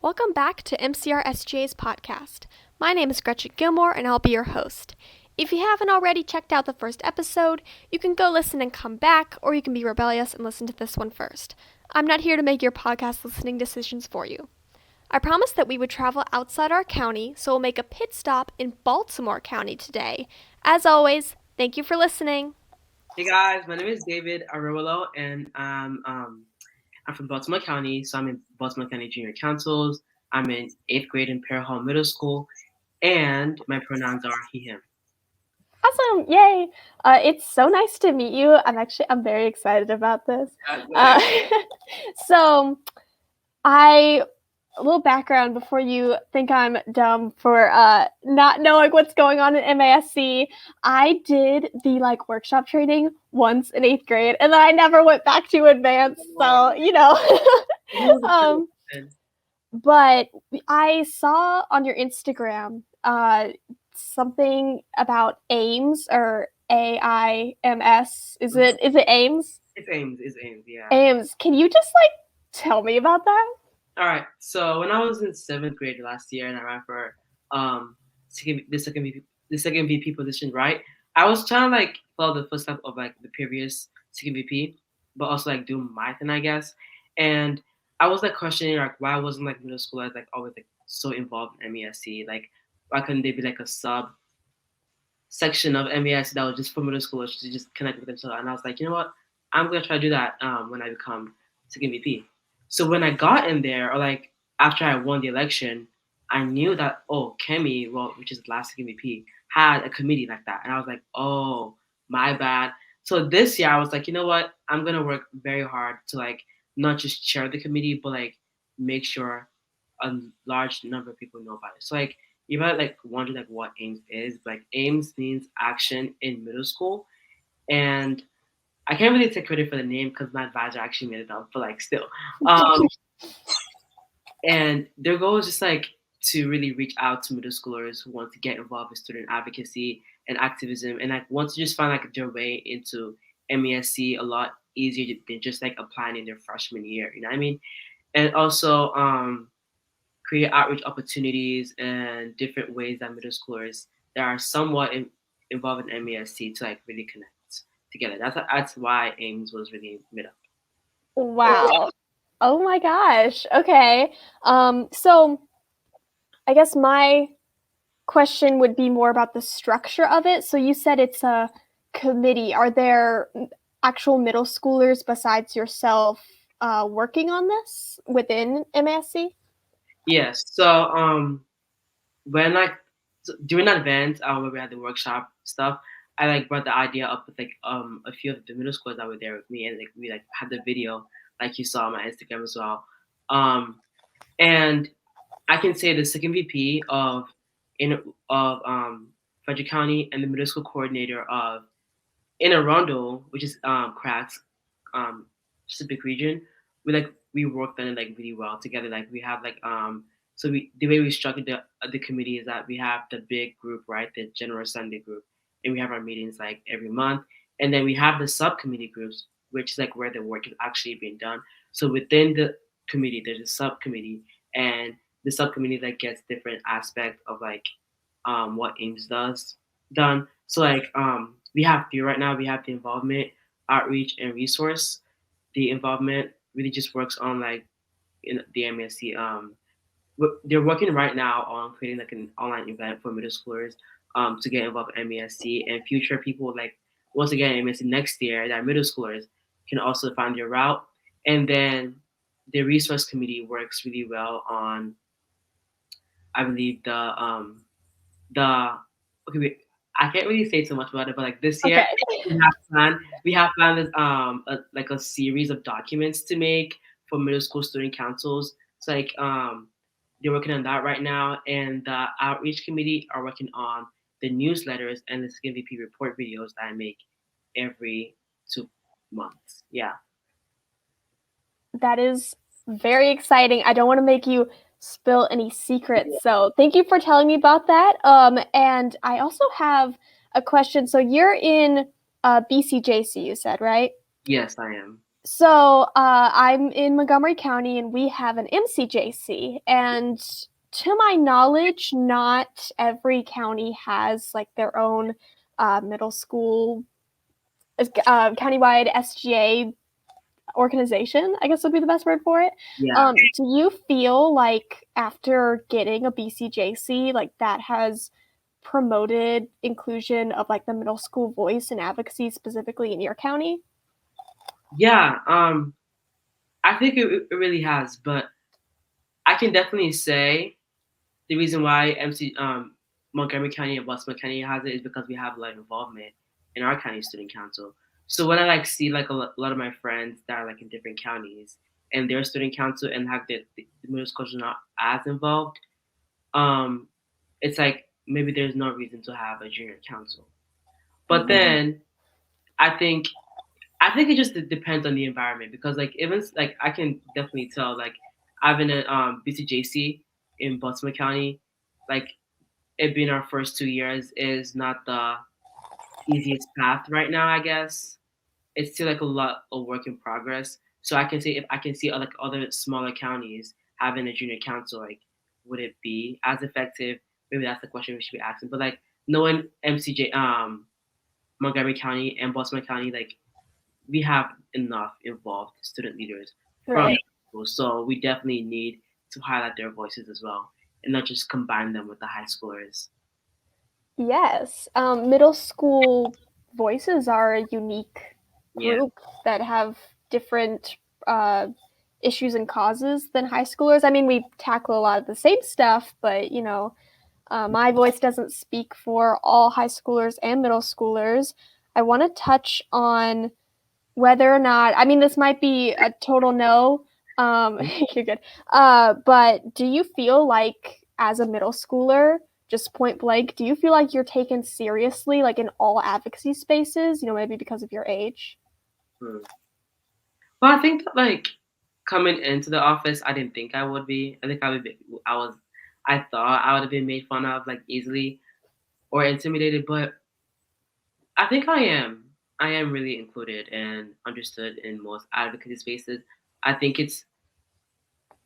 Welcome back to MCR-SGA's podcast. My name is Gretchen Gilmore, and I'll be your host. If you haven't already checked out the first episode, you can go listen and come back, or you can be rebellious and listen to this one first. I'm not here to make your podcast listening decisions for you. I promised that we would travel outside our county, so we'll make a pit stop in Baltimore County today. As always, thank you for listening. Hey guys, my name is David Arevalo, and I'm from Baltimore County, so I'm in Baltimore County Junior Councils. I'm in 8th grade in Pear Hall Middle School, and my pronouns are he, him. Awesome! Yay! It's so nice to meet you. I'm very excited about this. So, a little background before you think I'm dumb for not knowing what's going on in MASC. I did the workshop training once in 8th grade, and then I never went back to advanced. So but I saw on your Instagram something about AIMS or AIMS. Is it AIMS? It's AIMS, yeah. AIMS. Can you just tell me about that? All right. So when I was in 7th grade last year, and I ran for the second VP position, right? I was trying to follow the footsteps of the previous second VP, but also do my thing, I guess. And I was questioning why wasn't middle schoolers always so involved in MASC? Why couldn't they be a sub section of MASC that was just for middle schoolers to just connect with themselves? And I was you know what? I'm gonna try to do that when I become second VP. So when I got in there, or after I won the election, I knew that Kemi, which is the last second VP, had a committee like that, and I was oh, my bad. So this year I was you know what? I'm gonna work very hard to not just chair the committee, but make sure a large number of people know about it. So you might wonder what AIMS is, but AIMS means Action in Middle School, and I can't really take credit for the name because my advisor actually made it up, but still. And their goal is just to really reach out to middle schoolers who want to get involved in student advocacy and activism, and want to just find their way into MASC a lot easier than just applying in their freshman year. You know what I mean? And also create outreach opportunities and different ways that middle schoolers that are somewhat involved in MASC to really connect together. That's why AIMS was really made up. Wow. Oh my gosh. Okay. So I guess my question would be more about the structure of it. So you said it's a committee. Are there actual middle schoolers besides yourself working on this within MASC? Yes. So when during that event where we had the workshop stuff, I brought the idea up with a few of the middle schoolers that were there with me, and we had the video you saw on my Instagram as well. And I can say the second VP of Frederick County and the middle school coordinator of Inner Arundel, which is Crack's Pacific region, we worked on it really well together. We have so the way we structured the committee is that we have the big group, right, the General Assembly group, and we have our meetings every month, and then we have the subcommittee groups, which is where the work is actually being done. So within the committee, there's a subcommittee, and the subcommittee gets different aspects of what AIMS done. So we have three right now. We have the involvement, outreach, and resource. The involvement really just works on in the MASC. They're working right now on creating an online event for middle schoolers to get involved in MASC, and future people once again MASC next year that middle schoolers can also find their route. And then the resource committee works really well on, I believe I can't really say too much about it, but this year we have planned a series of documents to make for middle school student councils. So they're working on that right now, and the outreach committee are working on the newsletters and the second VP report videos that I make every 2 months. Yeah. That is very exciting. I don't want to make you spill any secrets, so thank you for telling me about that. And I also have a question. So you're in BCJC, you said, right? Yes, I am. So I'm in Montgomery County, and we have an MCJC. And to my knowledge, not every county has like their own middle school countywide SGA organization, I guess would be the best word for it. Yeah. Do you feel like after getting a BCJC, like that has promoted inclusion of like the middle school voice and advocacy specifically in your county? Yeah. I think it really has, but I can definitely say the reason why Montgomery County and Baltimore County has it is because we have a lot of involvement in our county student council. So when I like see like a lot of my friends that are like in different counties and their student council and have the middle schools are not as involved, um, it's like maybe there's no reason to have a junior council. But then I think I think it just depends on the environment because like even like I can definitely tell like I've been at BCJC in Baltimore County, like it being our first 2 years is not the easiest path right now, I guess. It's still like a lot of work in progress. So I can say if I can see like other smaller counties having a junior council, like would it be as effective? Maybe that's the question we should be asking. But like knowing MCJ Montgomery County and Baltimore County, like we have enough involved student leaders from Right. schools. So we definitely need to highlight their voices as well and not just combine them with the high schoolers. Yes. Middle school voices are a unique Yeah. group that have different uh, issues and causes than high schoolers. I mean, we tackle a lot of the same stuff, but my voice doesn't speak for all high schoolers and middle schoolers. I want to touch on whether or not, I mean, this might be a total no. You're good. But do you feel like, as a middle schooler, just point blank, do you feel like you're taken seriously, like in all advocacy spaces? Maybe because of your age. Hmm. Well, I think that like coming into the office, I didn't think I would be. I think I would be. I thought I would have been made fun of like easily or intimidated, but I think I am. I am really included and understood in most advocacy spaces. I think it's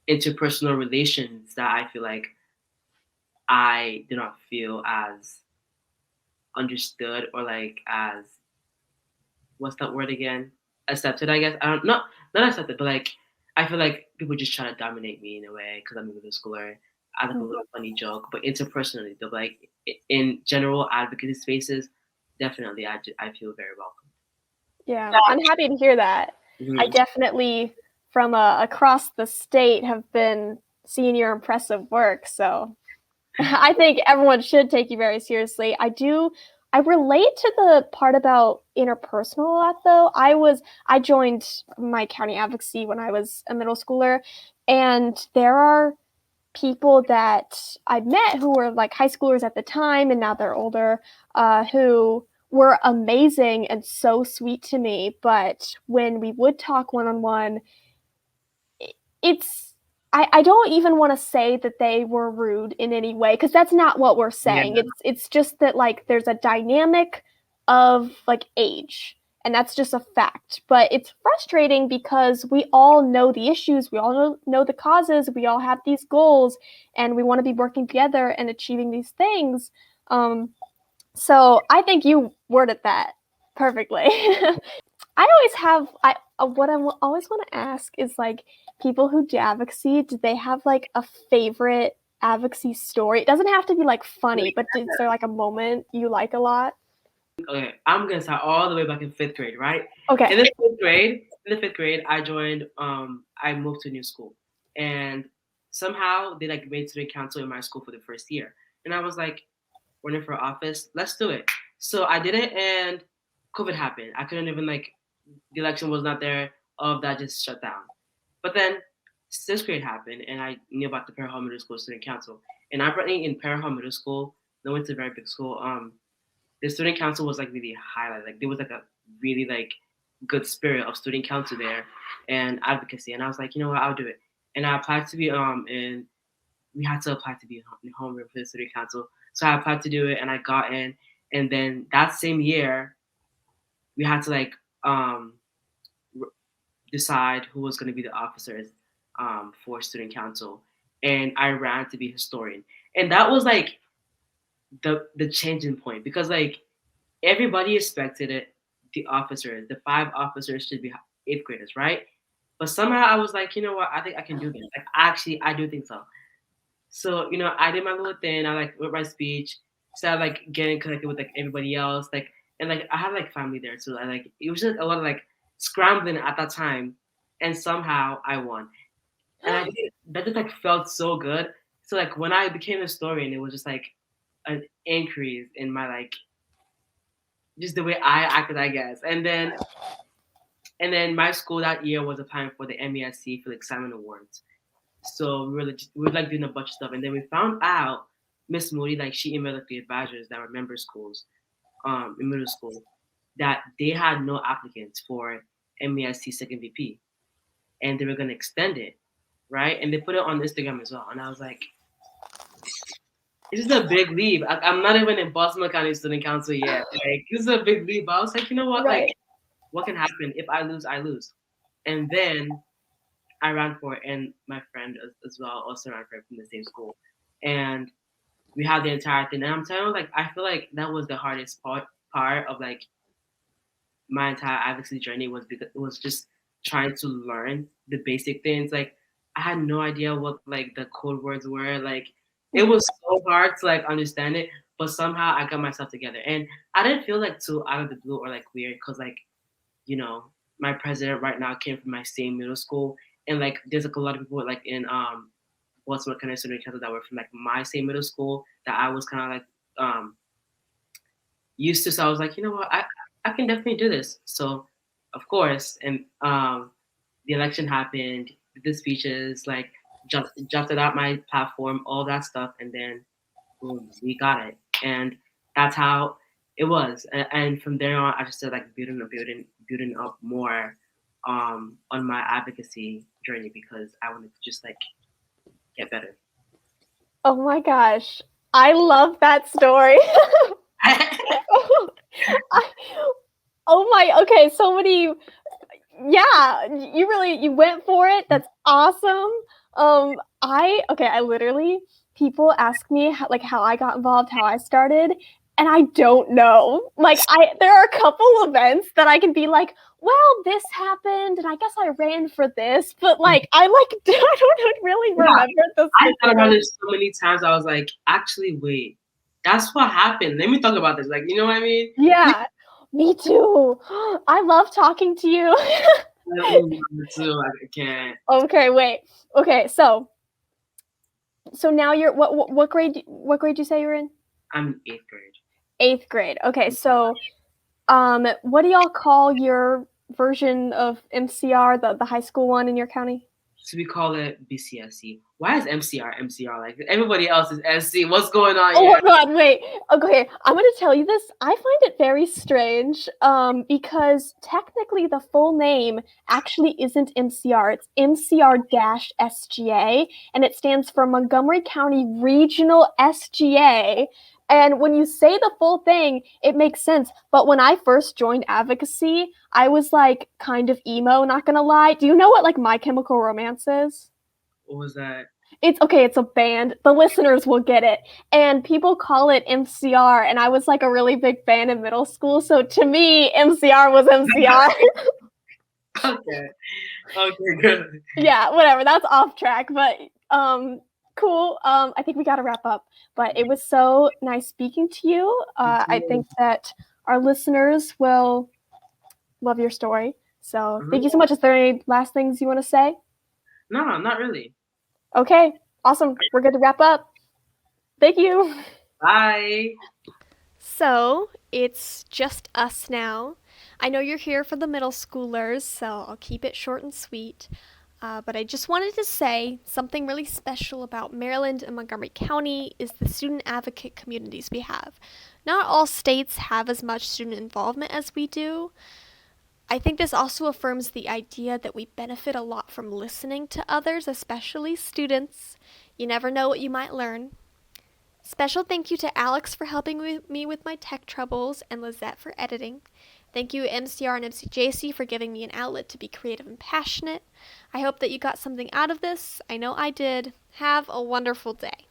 interpersonal relations that I feel like I do not feel as understood or like as what's that word again? Accepted, I guess. I don't not accepted, but like I feel like people just try to dominate me in a way because I'm a middle schooler. I like a little funny joke, but interpersonally, the like in general advocacy spaces, definitely I feel very welcome. Yeah, I'm happy to hear that. I Mhm. definitely, from across the state, have been seeing your impressive work. So I think everyone should take you very seriously. I relate to the part about interpersonal a lot though. I joined my county advocacy when I was a middle schooler, and there are people that I met who were like high schoolers at the time and now they're older, who were amazing and so sweet to me. But when we would talk one on one, it's I don't even want to say that they were rude in any way because that's not what we're Yeah. saying. It's just that like there's a dynamic of like age, and that's just a fact. But it's frustrating because we all know the issues, we all know the causes, we all have these goals, and we want to be working together and achieving these things. So I think you worded that perfectly. I always have what always want to ask is like people who do advocacy, do they have like a favorite advocacy story? It doesn't have to be like funny, but is there like a moment you like a lot? Okay, I'm gonna start all the way back in fifth grade, right? Okay. In the fifth grade, I joined. I moved to a new school, and somehow they like made student council in my school for the first year, and I was like, running for office, let's do it. So I did it, and COVID happened. I couldn't even like the election was not there. All of that just shut down. But then sixth grade happened, and I knew about the Parahall Middle School Student Council. And apparently in Parahall Middle School, no, it's a very big school. The student council was like really highlighted. Like there was like a really like good spirit of student council there and advocacy. And I was like, you know what, I'll do it. And I applied to be and we had to apply to be in homeroom for the student council. So I applied to do it and I got in. And then that same year, we had to like decide who was going to be the officers for student council, and I ran to be historian. And that was like the changing point because like everybody expected it. The officers, the five officers should be eighth graders, right? But somehow I was like, you know what? I think I can do this. Like, actually, I do think so. So, I did my little thing. I like wrote my speech, started like getting connected with like everybody else, like, and like I had like family there too. I like it was just a lot of like scrambling at that time, and somehow I won. And that just like felt so good. So like when I became a historian, it was just like an increase in my like just the way I acted, I guess. And then my school that year was applying for the MESC for like Simon Awards. So we were like doing a bunch of stuff, and then we found out Miss Moody, like she emailed like the advisors that were member schools in middle school that they had no applicants for MESC second VP, and they were gonna extend it, right? And they put it on Instagram as well, and I was like, this is a big leap. I'm not even in Baltimore County Student Council yet. Like this is a big leap. I was like, you know what? Like, Right. what can happen if I lose? I lose. And then I ran for it, and my friend as well also ran for it from the same school, and we had the entire thing. And I'm telling you, like, I feel like that was the hardest part of like my entire advocacy journey was because it was just trying to learn the basic things. Like, I had no idea what like the code words were. Like, it was so hard to like understand it, but somehow I got myself together, and I didn't feel like too out of the blue or like weird because like my president right now came from my same middle school, and like there's like a lot of people like in Baltimore County Student Council that were from like my same middle school that I was kind of like used to. So I was like, you know what, I can definitely do this. So of course, and the election happened, did the speeches, like jotted out my platform, all that stuff, and then boom, we got it, and that's how it was. And from there on, I just started like building up more on my advocacy journey because I wanted to just like get better. Oh my gosh. I love that story. I, oh my, okay, so many, yeah, you went for it. That's awesome. I literally, people ask me how I got involved, how I started, and I don't know. Like, there are a couple events that I can be like, well, this happened, and I guess I ran for this, but like, I don't really remember the I thought about specifics. it so many times. I was like, actually, wait, that's what happened. Let me talk about this. Like, you know what I mean? Yeah, me too. I love talking to you. Too. I can't. Okay, wait. Okay, so now you're what grade? What grade did you say you were in? I'm in eighth grade. Eighth grade. Okay, so what do y'all call your version of MCR, the high school one in your county? So we call it BCSC. Why is MCR? Like everybody else is SC. What's going on Oh here? my god, wait. Okay, I'm gonna tell you this. I find it very strange, because technically the full name actually isn't MCR. It's MCR-SGA, and it stands for Montgomery County Regional SGA. And when you say the full thing, it makes sense. But when I first joined advocacy, I was like kind of emo, not gonna lie. Do you know what like My Chemical Romance is? What was that? It's okay, it's a band. The listeners will get it. And people call it MCR, and I was like a really big fan in middle school. So to me, MCR was MCR. Okay. Okay, good. Yeah, whatever. That's off track, but cool. I think we got to wrap up. But it was so nice speaking to you. I think that our listeners will love your story. So thank you so much. Is there any last things you want to say? No, not really. Okay, awesome. We're good to wrap up. Thank you. Bye. So it's just us now. I know you're here for the middle schoolers, so I'll keep it short and sweet. But I just wanted to say something really special about Maryland and Montgomery County is the student advocate communities we have. Not all states have as much student involvement as we do. I think this also affirms the idea that we benefit a lot from listening to others, especially students. You never know what you might learn. Special thank you to Alex for helping me with my tech troubles and Lizette for editing. Thank you MCR and MCJC for giving me an outlet to be creative and passionate. I hope that you got something out of this. I know I did. Have a wonderful day.